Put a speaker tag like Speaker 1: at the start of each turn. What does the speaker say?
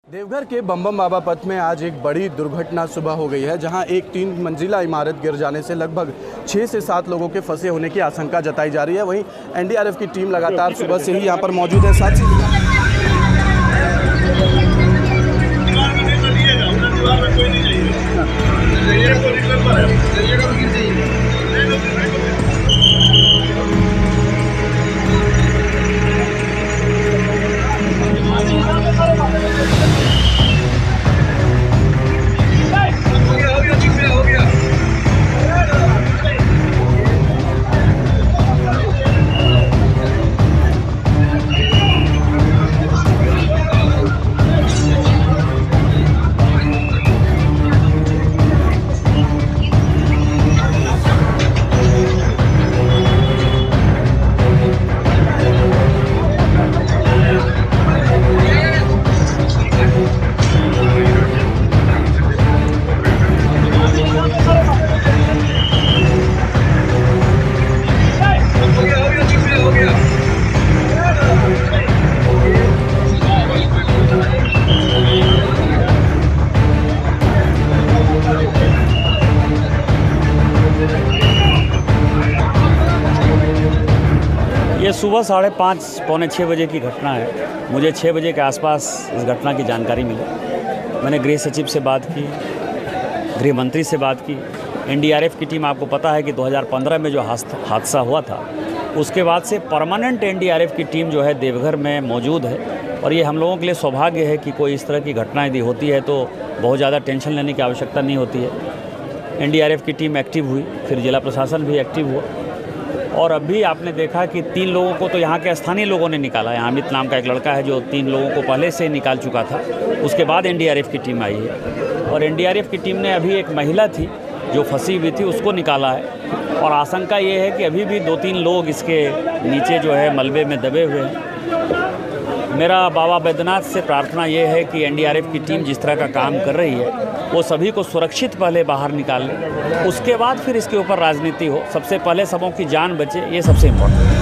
Speaker 1: देवघर के बम बाबा पथ में आज एक बड़ी दुर्घटना सुबह हो गई है, जहां एक 3 मंजिला इमारत गिर जाने से लगभग 6 से 7 लोगों के फंसे होने की आशंका जताई जा रही है। वहीं एनडीआरएफ की टीम लगातार सुबह से ही यहां पर मौजूद है। साथ ही
Speaker 2: ये सुबह 5:30 पौने 6 बजे की घटना है। मुझे 6 बजे के आसपास इस घटना की जानकारी मिली। मैंने गृह सचिव से बात की, गृह मंत्री से बात की। एनडीआरएफ की टीम, आपको पता है कि 2015 में जो हादसा हुआ था, उसके बाद से परमानेंट एनडीआरएफ की टीम जो है देवघर में मौजूद है। और ये हम लोगों के लिए सौभाग्य है कि कोई इस तरह की घटना यदि होती है तो बहुत ज़्यादा टेंशन लेने की आवश्यकता नहीं होती है। एनडीआरएफ की टीम एक्टिव हुई, फिर जिला प्रशासन भी एक्टिव हुआ और अभी आपने देखा कि 3 लोगों को तो यहाँ के स्थानीय लोगों ने निकाला है। अमित नाम का एक लड़का है जो 3 लोगों को पहले से निकाल चुका था। उसके बाद एनडीआरएफ की टीम आई है और एनडीआरएफ की टीम ने अभी एक महिला थी जो फंसी हुई थी, उसको निकाला है। और आशंका ये है कि अभी भी 2-3 लोग इसके नीचे जो है मलबे में दबे हुए हैं। मेरा बाबा बैद्यनाथ से प्रार्थना ये है कि एनडीआरएफ की टीम जिस तरह का काम कर रही है वो सभी को सुरक्षित पहले बाहर निकाल ले, उसके बाद फिर इसके ऊपर राजनीति हो। सबसे पहले सबों की जान बचे, ये सबसे इम्पोर्टेंट है।